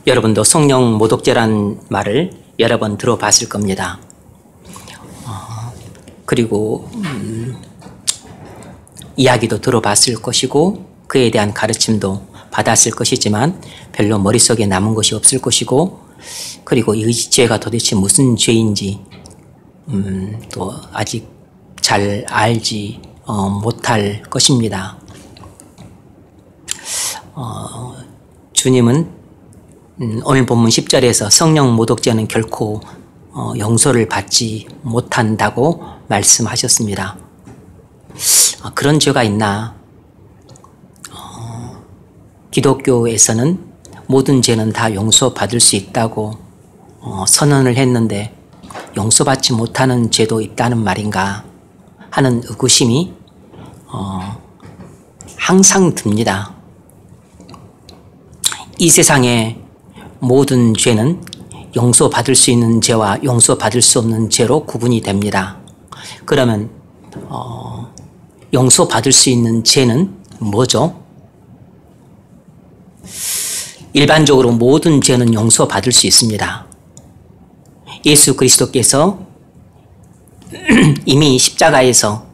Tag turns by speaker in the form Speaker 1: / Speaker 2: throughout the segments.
Speaker 1: 여러분도 성령 모독죄란 말을 여러 번 들어봤을 겁니다. 그리고 이야기도 들어봤을 것이고 그에 대한 가르침도 받았을 것이지만 별로 머릿속에 남은 것이 없을 것이고, 그리고 이 죄가 도대체 무슨 죄인지 또 아직 잘 알지 못할 것입니다. 주님은 오늘 본문 10절에서 성령 모독죄는 결코 용서를 받지 못한다고 말씀하셨습니다. 그런 죄가 있나? 기독교에서는 모든 죄는 다 용서받을 수 있다고 선언을 했는데 용서받지 못하는 죄도 있다는 말인가 하는 의구심이 항상 듭니다. 이 세상의 모든 죄는 용서받을 수 있는 죄와 용서받을 수 없는 죄로 구분이 됩니다. 그러면 용서받을 수 있는 죄는 뭐죠? 일반적으로 모든 죄는 용서받을 수 있습니다. 예수 그리스도께서 이미 십자가에서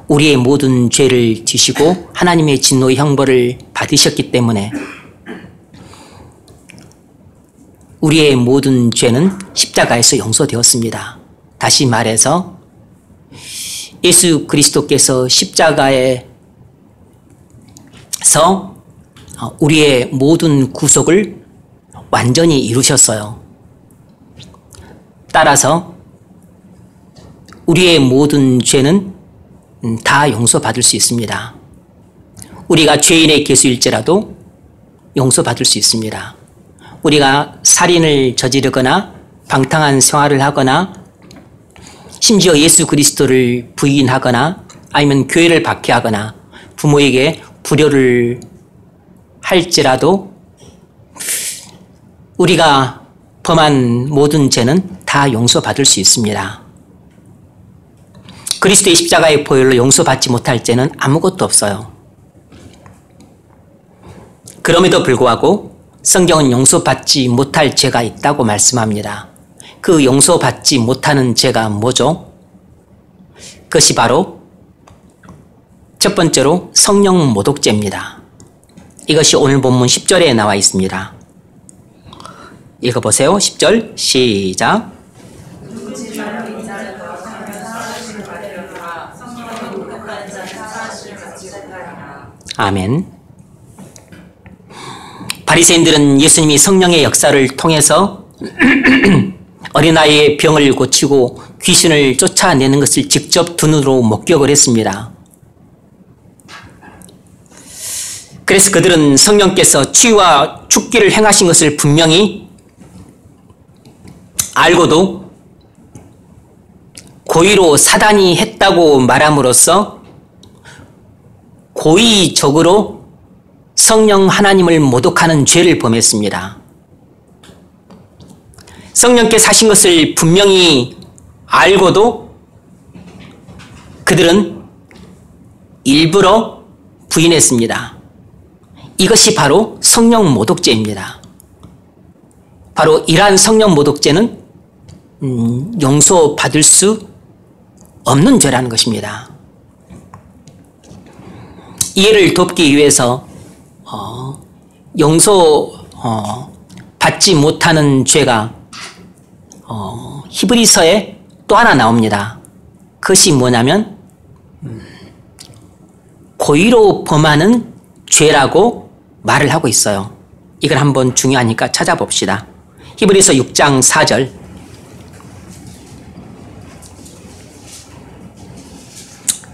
Speaker 1: 우리의 모든 죄를 지시고 하나님의 진노의 형벌을 받으셨기 때문에 우리의 모든 죄는 십자가에서 용서되었습니다. 다시 말해서 예수 그리스도께서 십자가에서 우리의 모든 구속을 완전히 이루셨어요. 따라서 우리의 모든 죄는 다 용서받을 수 있습니다. 우리가 죄인의 계수일지라도 용서받을 수 있습니다. 우리가 살인을 저지르거나 방탕한 생활을 하거나 심지어 예수 그리스도를 부인하거나 아니면 교회를 박해하거나 부모에게 불효를 할지라도 우리가 범한 모든 죄는 다 용서받을 수 있습니다. 그리스도의 십자가의 보혈로 용서받지 못할 죄는 아무것도 없어요. 그럼에도 불구하고 성경은 용서받지 못할 죄가 있다고 말씀합니다. 그 용서받지 못하는 죄가 뭐죠? 그것이 바로 첫 번째로 성령 모독죄입니다. 이것이 오늘 본문 10절에 나와 있습니다. 읽어보세요. 10절 시작. 아멘. 바리새인들은 예수님이 성령의 역사를 통해서 어린아이의 병을 고치고 귀신을 쫓아내는 것을 직접 두 눈으로 목격을 했습니다. 그래서 그들은 성령께서 치유와 축기를 행하신 것을 분명히 알고도 고의로 사단이 했다고 말함으로써 고의적으로 성령 하나님을 모독하는 죄를 범했습니다. 성령께서 하신 것을 분명히 알고도 그들은 일부러 부인했습니다. 이것이 바로 성령 모독죄입니다. 바로 이러한 성령 모독죄는 용서받을 수 없는 죄라는 것입니다. 이해를 돕기 위해서 받지 못하는 죄가 히브리서에 또 하나 나옵니다. 그것이 뭐냐면 고의로 범하는 죄라고 말을 하고 있어요. 이걸 한번 중요하니까 찾아봅시다. 히브리서 6장 4절.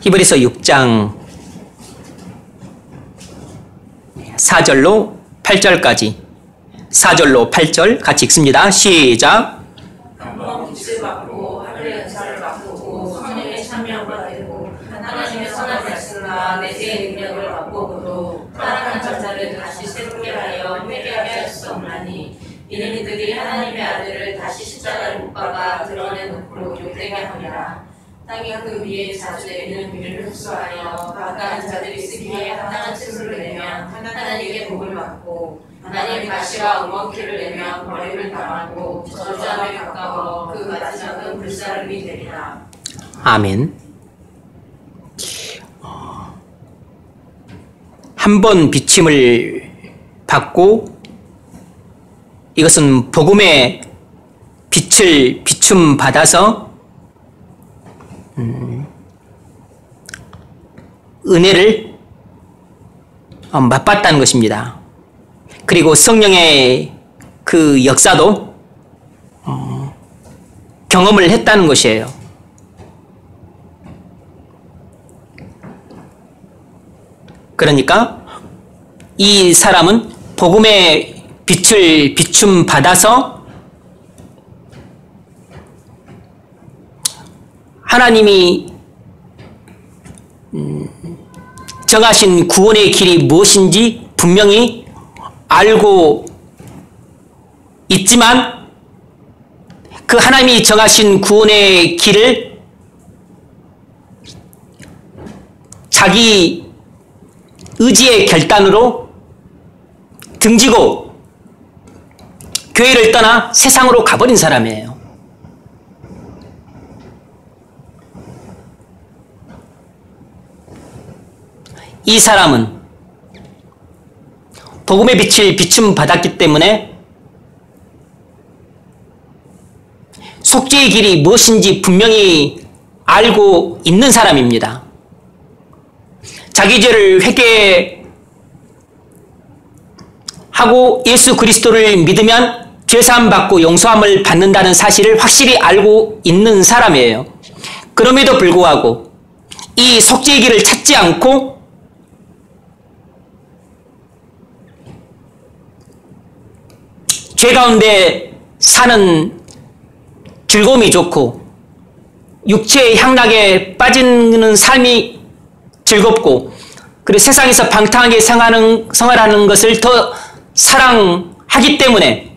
Speaker 1: 히브리서 6장 4절로 8절까지 4절로 8절 같이 읽습니다. 시작.
Speaker 2: 한번 빛을 받고 하늘의 은사를 맛보고 성령의 참여를 받고 하나님의 선한 말씀과 내세의 능력을 맛보고도 타락한 전사를 다시 새롭게 하여 회개하게 할 수 없나니 이는 이들이 하나님의 아들을 다시 십자가에 못 박아 드러내놓고 욕되게 합니다. 땅이 그 위에 자주 내리는 비를 흡수하여 마땅한 자들이 쓰기에 합당한 책수를 내면 받고 하나님의 가시와 엉겅퀴를 내며 버림을 당하고 저주함에 가까워 그 마지막은 불사름이 되리라.
Speaker 1: 아멘. 한 번 비침을 받고 이것은 복음의 빛을 비춤 받아서 은혜를 맛봤다는 것입니다. 그리고 성령의 그 역사도 경험을 했다는 것이에요. 그러니까 이 사람은 복음의 빛을 비춤 받아서 하나님이 정하신 구원의 길이 무엇인지 분명히 알고 있지만 그 하나님이 정하신 구원의 길을 자기 의지의 결단으로 등지고 교회를 떠나 세상으로 가버린 사람이에요. 이 사람은 복음의 빛을 비춤 받았기 때문에 속죄의 길이 무엇인지 분명히 알고 있는 사람입니다. 자기 죄를 회개하고 예수 그리스도를 믿으면 죄사함 받고 용서함을 받는다는 사실을 확실히 알고 있는 사람이에요. 그럼에도 불구하고 이 속죄의 길을 찾지 않고 죄 가운데 사는 즐거움이 좋고 육체의 향락에 빠지는 삶이 즐겁고 그리고 세상에서 방탕하게 생활하는 것을 더 사랑하기 때문에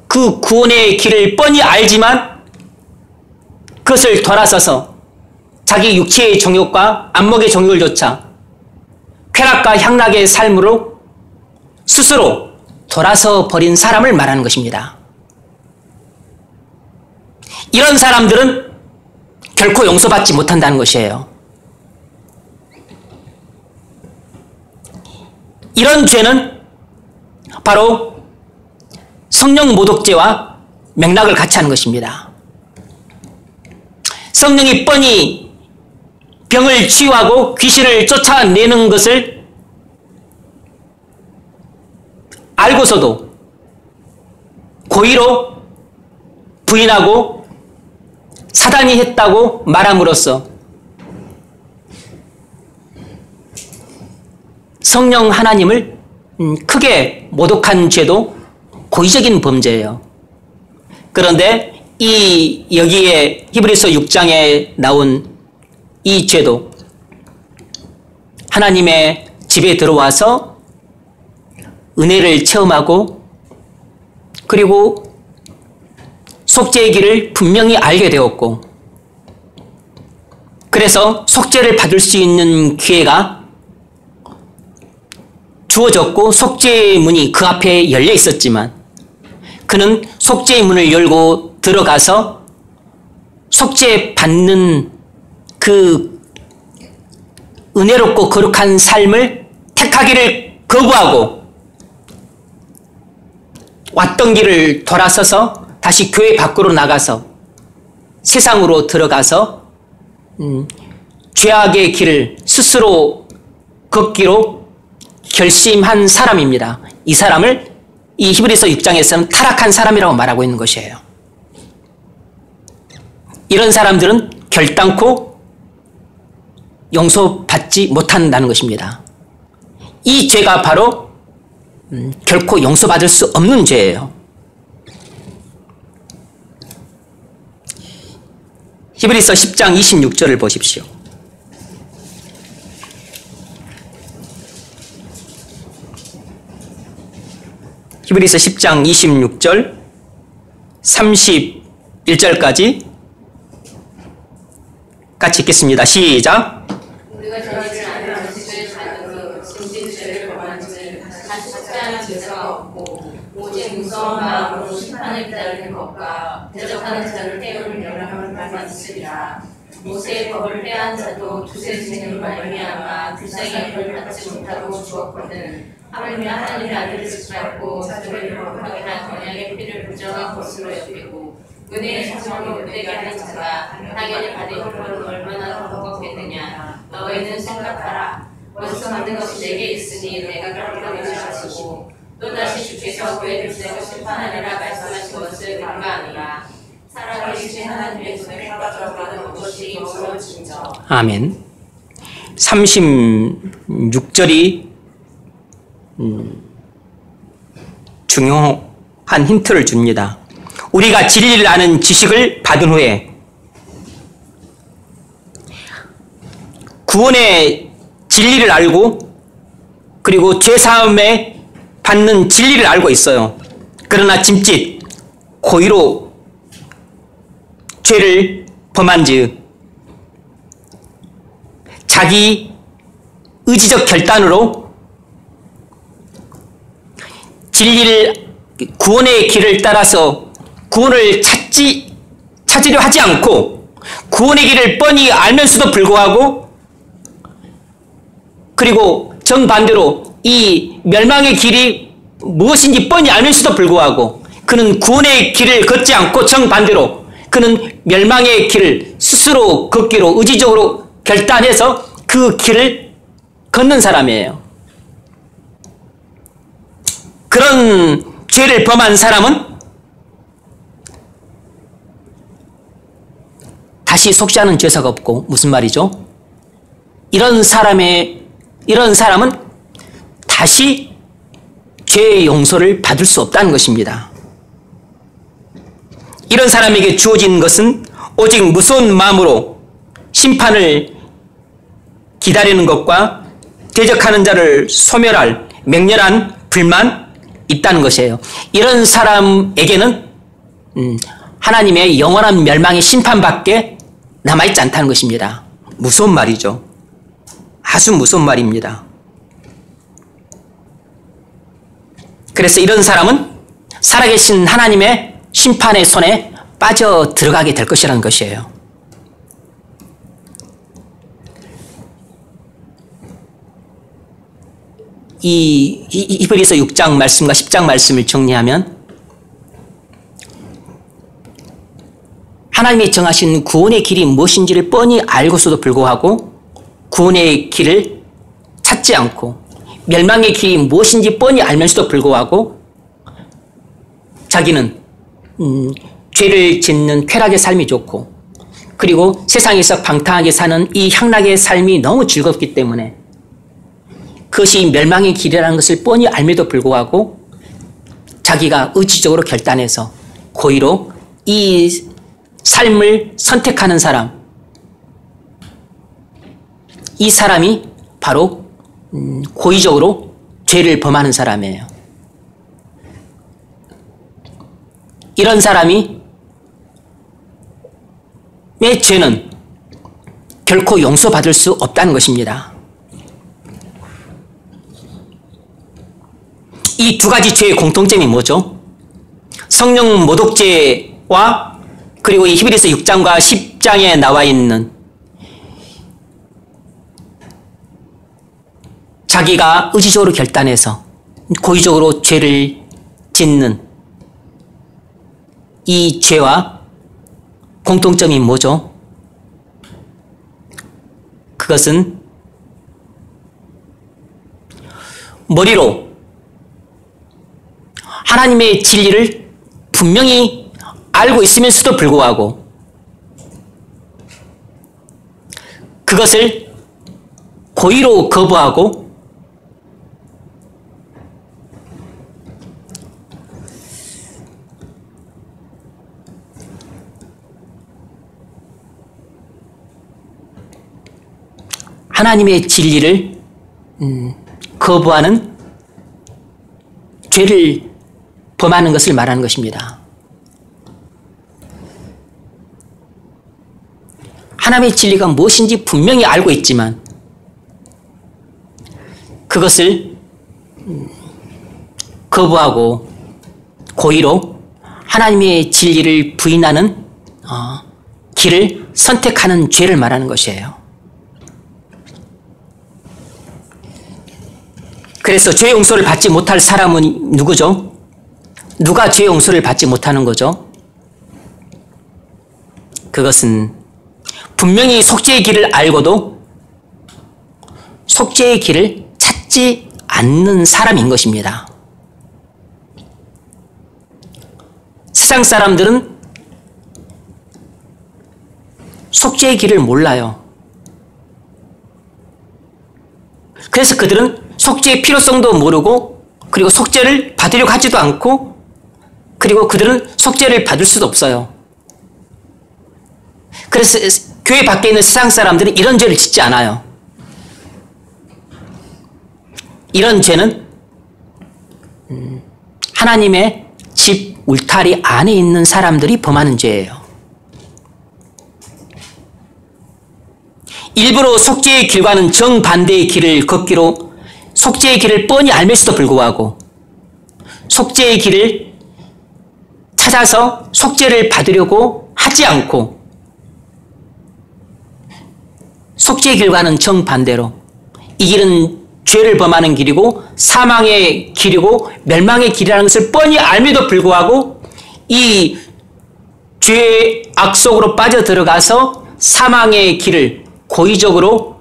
Speaker 1: 그 구원의 길을 뻔히 알지만 그것을 돌아서서 자기 육체의 정욕과 안목의 정욕을 좇아 쾌락과 향락의 삶으로 스스로 돌아서 버린 사람을 말하는 것입니다. 이런 사람들은 결코 용서받지 못한다는 것이에요. 이런 죄는 바로 성령 모독죄와 맥락을 같이 하는 것입니다. 성령이 뻔히 병을 치유하고 귀신을 쫓아내는 것을 알고서도 고의로 부인하고 사단이 했다고 말함으로써 성령 하나님을 크게 모독한 죄도 고의적인 범죄예요. 그런데 여기에 히브리서 6장에 나온 이 죄도 하나님의 집에 들어와서 은혜를 체험하고 그리고 속죄의 길을 분명히 알게 되었고 그래서 속죄를 받을 수 있는 기회가 주어졌고 속죄의 문이 그 앞에 열려 있었지만 그는 속죄의 문을 열고 들어가서 속죄 받는 그 은혜롭고 거룩한 삶을 택하기를 거부하고 왔던 길을 돌아서서 다시 교회 밖으로 나가서 세상으로 들어가서 죄악의 길을 스스로 걷기로 결심한 사람입니다. 이 사람을 이 히브리서 6장에서는 타락한 사람이라고 말하고 있는 것이에요. 이런 사람들은 결단코 용서받지 못한다는 것입니다. 이 죄가 바로 결코 용서받을 수 없는 죄예요. 히브리서 10장 26절을 보십시오. 히브리서 10장 26절 31절까지 같이 읽겠습니다. 시작.
Speaker 2: 우리가 저희를 아는 지식을 찾는 굳이 죄를 범한즉 다시 속죄하는 제사가 없고 오직 무서운 마음으로 심판을 기다리는 것과 대적하는 자를 태우는 명령만 있으리라. 모세의 법을 폐한 자도 두세 증인으로 말미암아 불쌍히 벌을 받지 못하고 죽었거든. 하물며 하나님의 아들을 짓밟고 자기를 거룩하게나 언약의 피를 부정한 것으로 여기고 은혜의 사정으로 못되게 하는 자가 당연히 받을 형벌은 얼마나 더 무겁겠느냐. 너희는 생각하라. 원수 만든 것이 내게 있으니 내가 그렇게 되시고 또다시 주께서 그의 백성을 심판하리라 말씀하신 것을 간과하니라. 살아계신 하나님의 손에 빠져가는 것이 어려워진저.
Speaker 1: 아멘. 36절이 중요한 힌트를 줍니다. 우리가 진리를 아는 지식을 받은 후에 구원의 진리를 알고 그리고 죄사함에 받는 진리를 알고 있어요. 그러나 짐짓 고의로 죄를 범한즉 자기 의지적 결단으로 진리를 구원의 길을 따라서 구원을 찾으려 하지 않고 구원의 길을 뻔히 알면서도 불구하고 그리고 정반대로 이 멸망의 길이 무엇인지 뻔히 알면서도 불구하고 그는 구원의 길을 걷지 않고 정반대로 그는 멸망의 길을 스스로 걷기로 의지적으로 결단해서 그 길을 걷는 사람이에요. 그런 죄를 범한 사람은 다시 속죄하는 죄사가 없고 무슨 말이죠? 이런 사람은 다시 죄의 용서를 받을 수 없다는 것입니다. 이런 사람에게 주어진 것은 오직 무서운 마음으로 심판을 기다리는 것과 대적하는 자를 소멸할 맹렬한 불만 있다는 것이에요. 이런 사람에게는 하나님의 영원한 멸망의 심판밖에 남아있지 않다는 것입니다. 무서운 말이죠. 아주 무서운 말입니다. 그래서 이런 사람은 살아계신 하나님의 심판의 손에 빠져 들어가게 될 것이라는 것이에요. 이 히브리서 6장 말씀과 10장 말씀을 정리하면 하나님이 정하신 구원의 길이 무엇인지를 뻔히 알고서도 불구하고 구원의 길을 찾지 않고 멸망의 길이 무엇인지 뻔히 알면서도 불구하고 자기는 죄를 짓는 쾌락의 삶이 좋고 그리고 세상에서 방탕하게 사는 이 향락의 삶이 너무 즐겁기 때문에 그것이 멸망의 길이라는 것을 뻔히 알면도 불구하고 자기가 의지적으로 결단해서 고의로 이 삶을 선택하는 사람, 이 사람이 바로 고의적으로 죄를 범하는 사람이에요. 이런 사람이 내 죄는 결코 용서받을 수 없다는 것입니다. 이 두 가지 죄의 공통점이 뭐죠? 성령 모독죄와 그리고 이 히브리서 6장과 10장에 나와 있는 자기가 의지적으로 결단해서 고의적으로 죄를 짓는 이 죄와 공통점이 뭐죠? 그것은 머리로 하나님의 진리를 분명히 알고 있으면서도 불구하고 그것을 고의로 거부하고 하나님의 진리를 거부하는 죄를 범하는 것을 말하는 것입니다. 하나님의 진리가 무엇인지 분명히 알고 있지만 그것을 거부하고 고의로 하나님의 진리를 부인하는 길을 선택하는 죄를 말하는 것이에요. 그래서 죄 용서를 받지 못할 사람은 누구죠? 누가 죄 용서를 받지 못하는 거죠? 그것은 분명히 속죄의 길을 알고도 속죄의 길을 찾지 않는 사람인 것입니다. 세상 사람들은 속죄의 길을 몰라요. 그래서 그들은 속죄의 필요성도 모르고 그리고 속죄를 받으려고 하지도 않고 그리고 그들은 속죄를 받을 수도 없어요. 그래서 교회 밖에 있는 세상 사람들은 이런 죄를 짓지 않아요. 이런 죄는 하나님의 집 울타리 안에 있는 사람들이 범하는 죄예요. 일부러 속죄의 길과는 정반대의 길을 걷기로 속죄의 길을 뻔히 알면서도 불구하고 속죄의 길을 찾아서 속죄를 받으려고 하지 않고 속죄의 길과는 정반대로 이 길은 죄를 범하는 길이고 사망의 길이고 멸망의 길이라는 것을 뻔히 알면도 불구하고 이 죄의 악 속으로 빠져들어가서 사망의 길을 고의적으로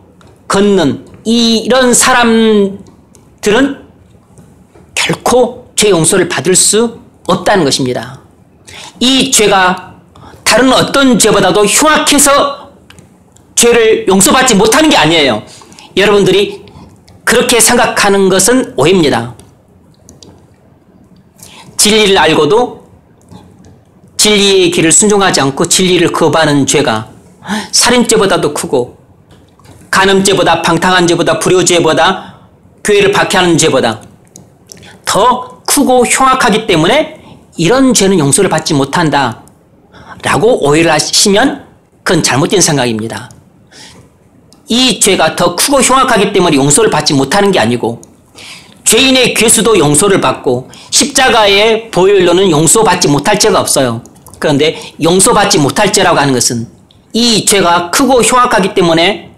Speaker 1: 걷는 이런 사람들은 결코 죄 용서를 받을 수 없다는 것입니다. 이 죄가 다른 어떤 죄보다도 흉악해서 죄를 용서받지 못하는 게 아니에요. 여러분들이 그렇게 생각하는 것은 오해입니다. 진리를 알고도 진리의 길을 순종하지 않고 진리를 거부하는 죄가 살인죄보다도 크고 간음죄보다 방탕한 죄보다 불효죄보다 교회를 박해하는 죄보다 더 크고 흉악하기 때문에 이런 죄는 용서를 받지 못한다 라고 오해를 하시면 그건 잘못된 생각입니다. 이 죄가 더 크고 흉악하기 때문에 용서를 받지 못하는 게 아니고 죄인의 괴수도 용서를 받고 십자가의 보혈로는 용서받지 못할 죄가 없어요. 그런데 용서받지 못할 죄라고 하는 것은 이 죄가 크고 흉악하기 때문에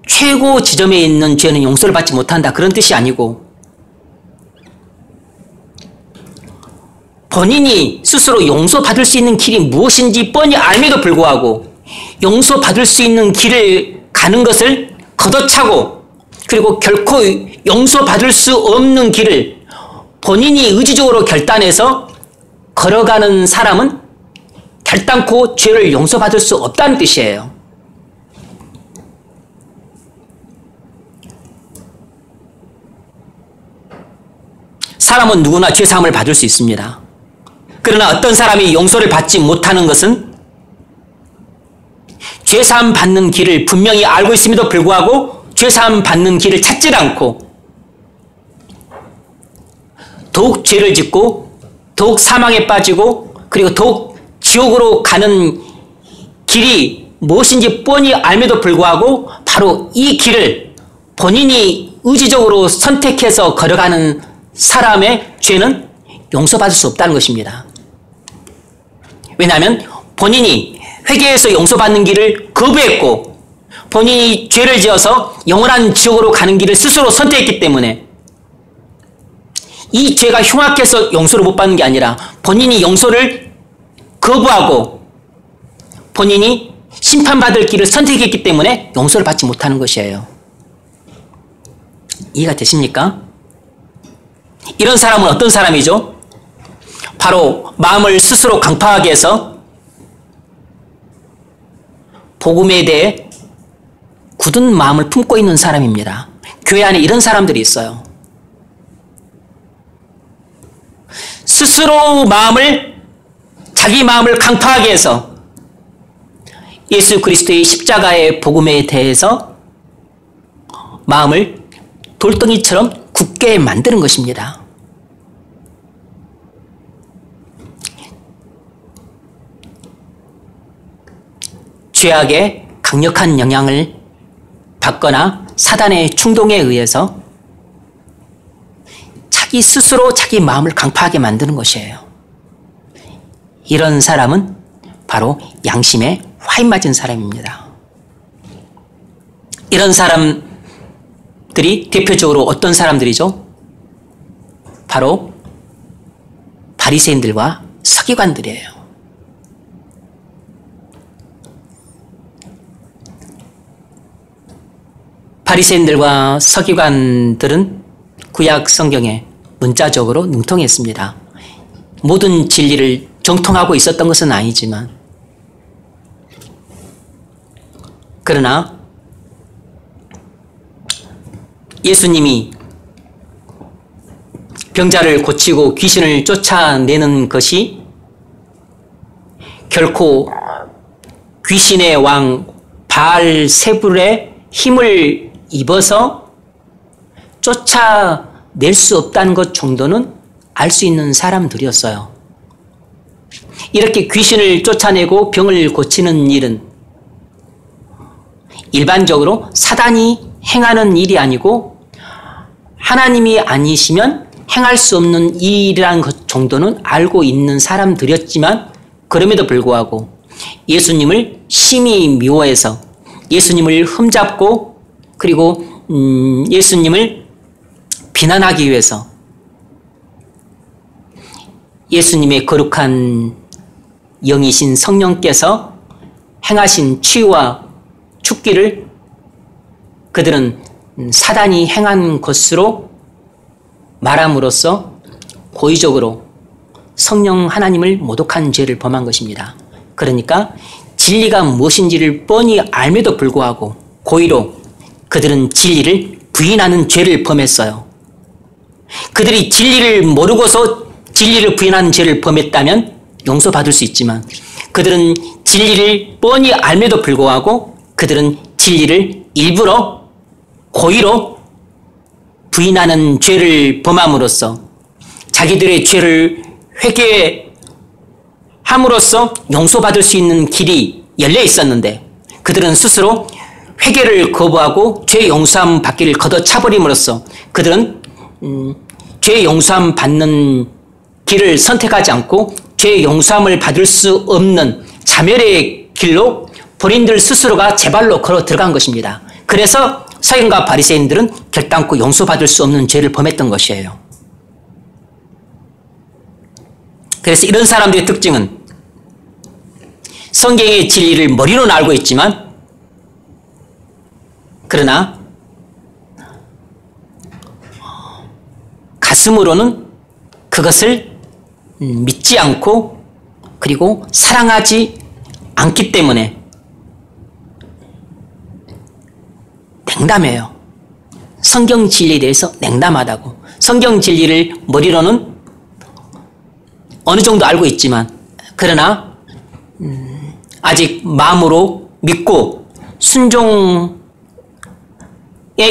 Speaker 1: 최고 지점에 있는 죄는 용서를 받지 못한다 그런 뜻이 아니고 본인이 스스로 용서받을 수 있는 길이 무엇인지 뻔히 알면도 불구하고 용서받을 수 있는 길을 가는 것을 걷어차고 그리고 결코 용서받을 수 없는 길을 본인이 의지적으로 결단해서 걸어가는 사람은 결단코 죄를 용서받을 수 없다는 뜻이에요. 사람은 누구나 죄사함을 받을 수 있습니다. 그러나 어떤 사람이 용서를 받지 못하는 것은 죄사함 받는 길을 분명히 알고 있음에도 불구하고 죄사함 받는 길을 찾지 않고 더욱 죄를 짓고 더욱 사망에 빠지고 그리고 더욱 지옥으로 가는 길이 무엇인지 뻔히 알면도 불구하고 바로 이 길을 본인이 의지적으로 선택해서 걸어가는 사람의 죄는 용서받을 수 없다는 것입니다. 왜냐하면 본인이 회개해서 용서받는 길을 거부했고 본인이 죄를 지어서 영원한 지옥으로 가는 길을 스스로 선택했기 때문에 이 죄가 흉악해서 용서를 못 받는 게 아니라 본인이 용서를 거부하고 본인이 심판받을 길을 선택했기 때문에 용서를 받지 못하는 것이에요. 이해가 되십니까? 이런 사람은 어떤 사람이죠? 바로 마음을 스스로 강팍하게 해서 복음에 대해 굳은 마음을 품고 있는 사람입니다. 교회 안에 이런 사람들이 있어요. 스스로 자기 마음을 강팍하게 해서 예수 그리스도의 십자가의 복음에 대해서 마음을 돌덩이처럼 굳게 만드는 것입니다. 죄악의 강력한 영향을 받거나 사단의 충동에 의해서 자기 스스로 자기 마음을 강파하게 만드는 것이에요. 이런 사람은 바로 양심에 화인 맞은 사람입니다. 이런 사람들이 대표적으로 어떤 사람들이죠? 바로 바리새인들과 서기관들이에요. 바리새인들과 서기관들은 구약 성경에 문자적으로 능통했습니다. 모든 진리를 정통하고 있었던 것은 아니지만, 그러나 예수님이 병자를 고치고 귀신을 쫓아내는 것이 결코 귀신의 왕 바알세불의 힘을 입어서 쫓아낼 수 없다는 것 정도는 알 수 있는 사람들이었어요. 이렇게 귀신을 쫓아내고 병을 고치는 일은 일반적으로 사단이 행하는 일이 아니고 하나님이 아니시면 행할 수 없는 일이라는 것 정도는 알고 있는 사람들이었지만, 그럼에도 불구하고 예수님을 심히 미워해서 예수님을 흠잡고 그리고 예수님을 비난하기 위해서 예수님의 거룩한 영이신 성령께서 행하신 치유와 축기를 그들은 사단이 행한 것으로 말함으로써 고의적으로 성령 하나님을 모독한 죄를 범한 것입니다. 그러니까 진리가 무엇인지를 뻔히 알면도 불구하고 고의로 그들은 진리를 부인하는 죄를 범했어요. 그들이 진리를 모르고서 진리를 부인하는 죄를 범했다면 용서받을 수 있지만, 그들은 진리를 뻔히 알면도 불구하고 그들은 진리를 일부러 고의로 부인하는 죄를 범함으로써 자기들의 죄를 회개함으로써 용서받을 수 있는 길이 열려 있었는데, 그들은 스스로 회개를 거부하고 죄 용서함 받기를 걷어차버림으로써 그들은 죄 용서함 받는 길을 선택하지 않고 죄 용서함을 받을 수 없는 자멸의 길로 본인들 스스로가 제 발로 걸어 들어간 것입니다. 그래서 서기관과 바리새인들은 결단코 용서받을 수 없는 죄를 범했던 것이에요. 그래서 이런 사람들의 특징은 성경의 진리를 머리로는 알고 있지만, 그러나 가슴으로는 그것을 믿지 않고 그리고 사랑하지 않기 때문에 냉담해요. 성경 진리에 대해서 냉담하다고. 성경 진리를 머리로는 어느 정도 알고 있지만, 그러나 아직 마음으로 믿고 순종의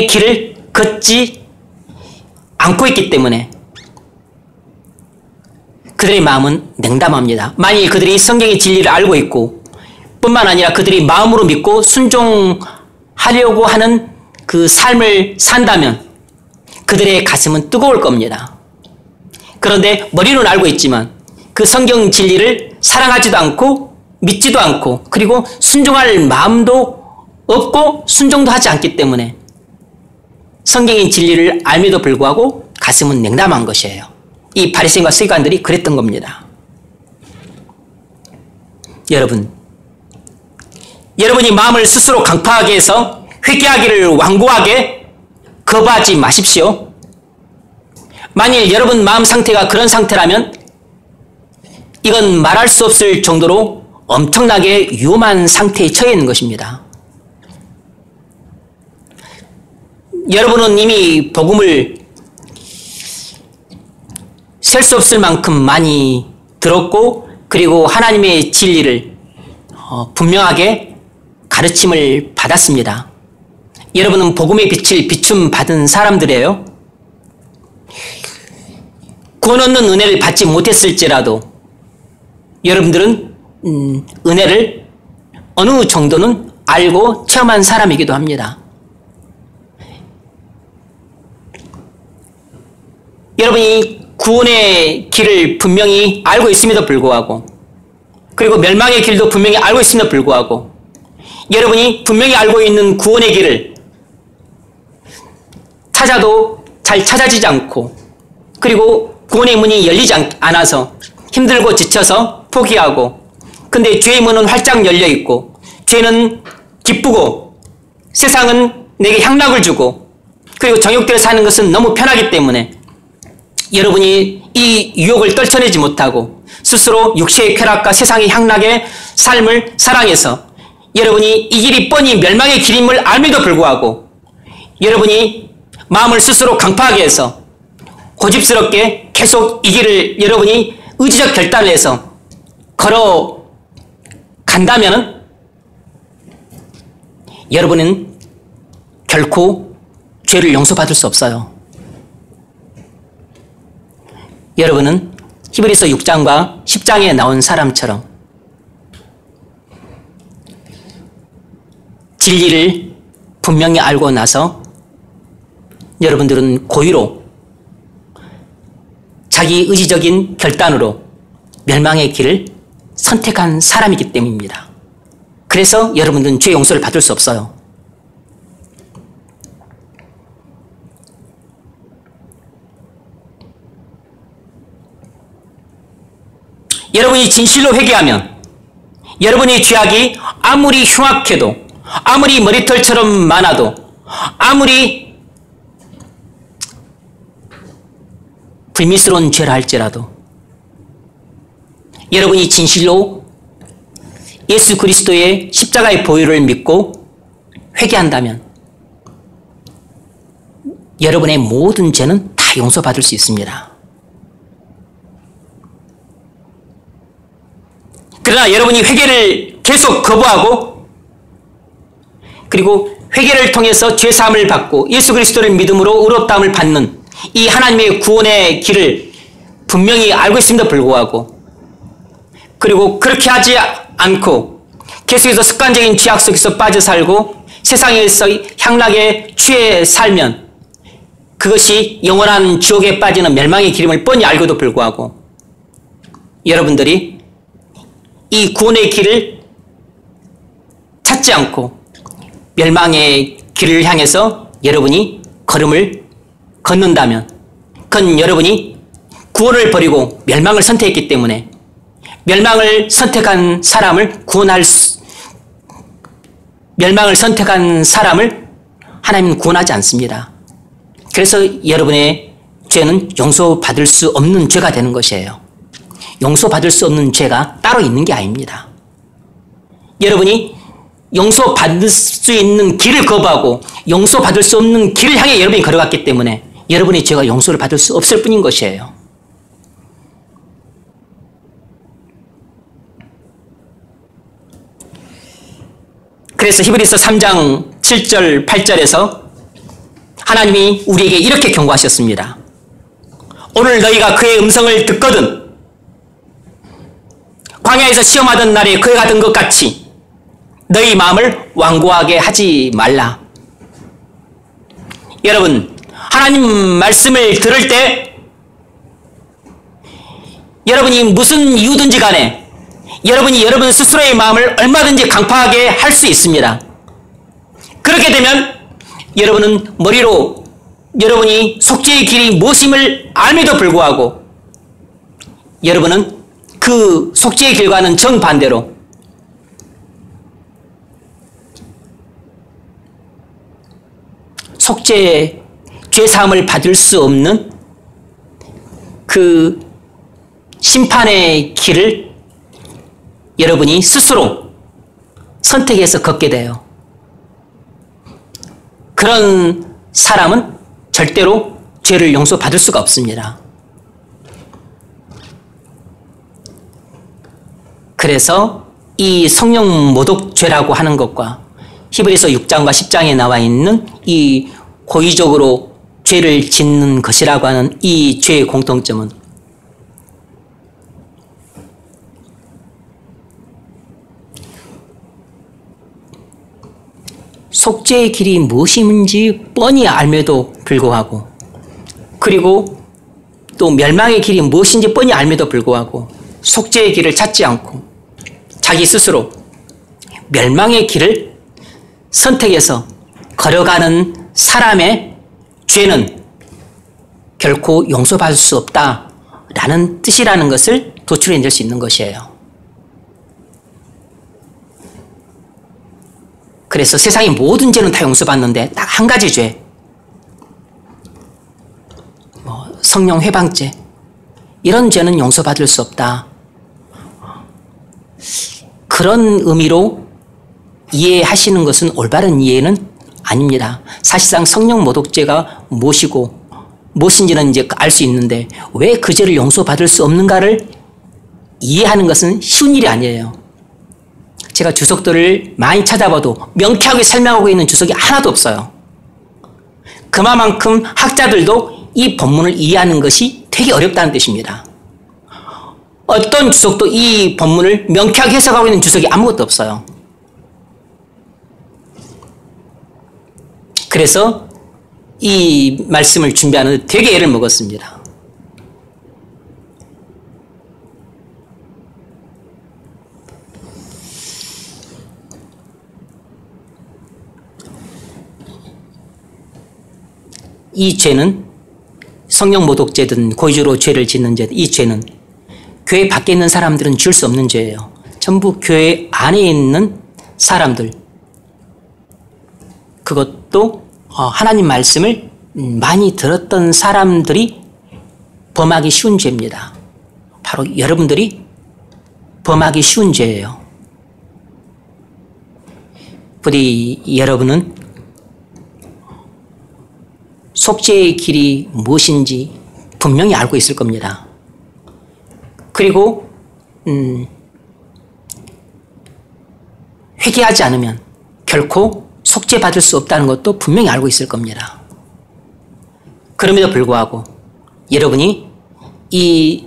Speaker 1: 길을 걷지 않고 있기 때문에 그들의 마음은 냉담합니다. 만일 그들이 성경의 진리를 알고 있고 뿐만 아니라 그들이 마음으로 믿고 순종하려고 하는 그 삶을 산다면 그들의 가슴은 뜨거울 겁니다. 그런데 머리로는 알고 있지만 그 성경 진리를 사랑하지도 않고 믿지도 않고 그리고 순종할 마음도 없고 순종도 하지 않기 때문에 성경의 진리를 알면도 불구하고 가슴은 냉담한 것이에요. 이 바리새인과 서기관들이 그랬던 겁니다. 여러분이 마음을 스스로 강파하게 해서 회개하기를 완고하게 거부하지 마십시오. 만일 여러분 마음 상태가 그런 상태라면 이건 말할 수 없을 정도로 엄청나게 위험한 상태에 처해 있는 것입니다. 여러분은 이미 복음을 셀 수 없을 만큼 많이 들었고 그리고 하나님의 진리를 분명하게 가르침을 받았습니다. 여러분은 복음의 빛을 비춤받은 사람들이에요. 구원 얻는 은혜를 받지 못했을지라도 여러분들은 은혜를 어느 정도는 알고 체험한 사람이기도 합니다. 여러분이 구원의 길을 분명히 알고 있음에도 불구하고, 그리고 멸망의 길도 분명히 알고 있음에도 불구하고, 여러분이 분명히 알고 있는 구원의 길을 찾아도 잘 찾아지지 않고, 그리고 구원의 문이 열리지 않아서 힘들고 지쳐서 포기하고, 근데 죄의 문은 활짝 열려 있고, 죄는 기쁘고, 세상은 내게 향락을 주고, 그리고 정욕대로 사는 것은 너무 편하기 때문에 여러분이 이 유혹을 떨쳐내지 못하고 스스로 육체의 쾌락과 세상의 향락의 삶을 사랑해서 여러분이 이 길이 뻔히 멸망의 길임을 알면도 불구하고 여러분이 마음을 스스로 강팍하게 해서 고집스럽게 계속 이 길을 여러분이 의지적 결단을 해서 걸어간다면 여러분은 결코 죄를 용서받을 수 없어요. 여러분은 히브리서 6장과 10장에 나온 사람처럼 진리를 분명히 알고 나서 여러분들은 고의로 자기 의지적인 결단으로 멸망의 길을 선택한 사람이기 때문입니다. 그래서 여러분들은 죄 용서를 받을 수 없어요. 여러분이 진실로 회개하면 여러분의 죄악이 아무리 흉악해도, 아무리 머리털처럼 많아도, 아무리 불미스러운 죄라 할지라도 여러분이 진실로 예수 그리스도의 십자가의 보혈을 믿고 회개한다면 여러분의 모든 죄는 다 용서받을 수 있습니다. 그러나 여러분이 회개를 계속 거부하고 그리고 회개를 통해서 죄사함을 받고 예수 그리스도를 믿음으로 의롭다함을 받는 이 하나님의 구원의 길을 분명히 알고 있음에도 불구하고 그리고 그렇게 하지 않고 계속해서 습관적인 죄악 속에서 빠져 살고 세상에서 향락에 취해 살면 그것이 영원한 지옥에 빠지는 멸망의 길임을 뻔히 알고도 불구하고 여러분들이 이 구원의 길을 찾지 않고 멸망의 길을 향해서 여러분이 걸음을 걷는다면 그건 여러분이 구원을 버리고 멸망을 선택했기 때문에 멸망을 선택한 사람을 멸망을 선택한 사람을 하나님은 구원하지 않습니다. 그래서 여러분의 죄는 용서받을 수 없는 죄가 되는 것이에요. 용서받을 수 없는 죄가 따로 있는 게 아닙니다. 여러분이 용서받을 수 있는 길을 거부하고 용서받을 수 없는 길을 향해 여러분이 걸어갔기 때문에 여러분의 죄가 용서를 받을 수 없을 뿐인 것이에요. 그래서 히브리서 3장 7절 8절에서 하나님이 우리에게 이렇게 경고하셨습니다. 오늘 너희가 그의 음성을 듣거든 광야에서 시험하던 날에 그에 가던 것 같이 너희 마음을 완고하게 하지 말라. 여러분, 하나님 말씀을 들을 때 여러분이 무슨 이유든지 간에 여러분이 여러분 스스로의 마음을 얼마든지 강팍하게 할 수 있습니다. 그렇게 되면 여러분은 머리로 여러분이 속죄의 길이 무엇임을 알면도 불구하고 여러분은 그 속죄의 길과는 정반대로 속죄의 죄사함을 받을 수 없는 그 심판의 길을 여러분이 스스로 선택해서 걷게 돼요. 그런 사람은 절대로 죄를 용서받을 수가 없습니다. 그래서 이 성령 모독죄라고 하는 것과 히브리서 6장과 10장에 나와 있는 이 고의적으로 죄를 짓는 것이라고 하는 이 죄의 공통점은 속죄의 길이 무엇인지 뻔히 알면도 불구하고 그리고 또 멸망의 길이 무엇인지 뻔히 알면도 불구하고 속죄의 길을 찾지 않고 자기 스스로 멸망의 길을 선택해서 걸어가는 사람의 죄는 결코 용서받을 수 없다라는 뜻이라는 것을 도출해낼 수 있는 것이에요. 그래서 세상의 모든 죄는 다 용서받는데 딱 한 가지 죄, 성령 회방죄, 이런 죄는 용서받을 수 없다. 그런 의미로 이해하시는 것은 올바른 이해는 아닙니다. 사실상 성령 모독죄가 무엇인지는 이제 알 수 있는데 왜 그 죄를 용서받을 수 없는가를 이해하는 것은 쉬운 일이 아니에요. 제가 주석들을 많이 찾아봐도 명쾌하게 설명하고 있는 주석이 하나도 없어요. 그만큼 학자들도 이 본문을 이해하는 것이 되게 어렵다는 뜻입니다. 어떤 주석도 이 본문을 명쾌하게 해석하고 있는 주석이 아무것도 없어요. 그래서 이 말씀을 준비하는 데 되게 애를 먹었습니다. 이 죄는 성령 모독죄든 고의적으로 죄를 짓는 죄든 이 죄는 교회 밖에 있는 사람들은 지을 수 없는 죄예요. 전부 교회 안에 있는 사람들, 그것도 하나님 말씀을 많이 들었던 사람들이 범하기 쉬운 죄입니다. 바로 여러분들이 범하기 쉬운 죄예요. 부디 여러분은 속죄의 길이 무엇인지 분명히 알고 있을 겁니다. 그리고 회개하지 않으면 결코 속죄받을 수 없다는 것도 분명히 알고 있을 겁니다. 그럼에도 불구하고 여러분이 이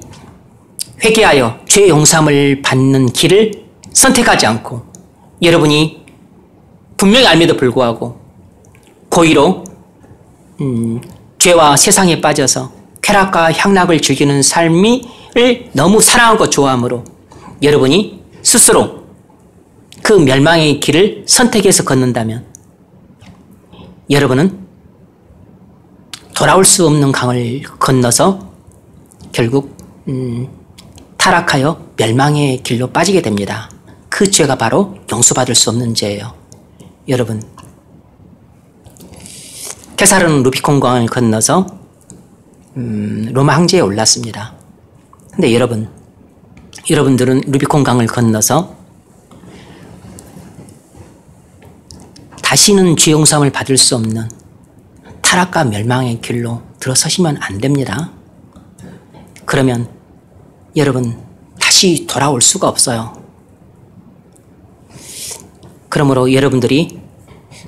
Speaker 1: 회개하여 죄 용서함을 받는 길을 선택하지 않고 여러분이 분명히 알면도 불구하고 고의로 죄와 세상에 빠져서 쾌락과 향락을 즐기는 삶을 너무 사랑하고 좋아하므로 여러분이 스스로 그 멸망의 길을 선택해서 걷는다면 여러분은 돌아올 수 없는 강을 건너서 결국 타락하여 멸망의 길로 빠지게 됩니다. 그 죄가 바로 용서받을 수 없는 죄예요. 여러분, 케사르는 루비콘강을 건너서 로마 황제에 올랐습니다. 근데 여러분들은 루비콘강을 건너서 다시는 죄 용서함을 받을 수 없는 타락과 멸망의 길로 들어서시면 안 됩니다. 그러면 여러분 다시 돌아올 수가 없어요. 그러므로 여러분들이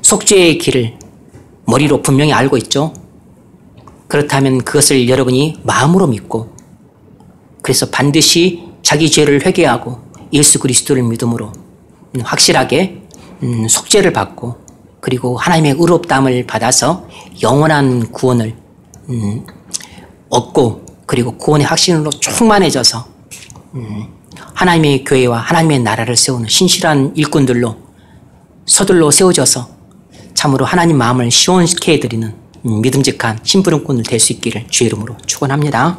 Speaker 1: 속죄의 길을 머리로 분명히 알고 있죠. 그렇다면 그것을 여러분이 마음으로 믿고 그래서 반드시 자기 죄를 회개하고 예수 그리스도를 믿음으로 확실하게 속죄를 받고 그리고 하나님의 의롭다함을 받아서 영원한 구원을 얻고 그리고 구원의 확신으로 충만해져서 하나님의 교회와 하나님의 나라를 세우는 신실한 일꾼들로 서둘러 세워져서 참으로 하나님 마음을 시원케 해드리는 믿음직한 심부름꾼을 될 수 있기를 주의 이름으로 축원합니다.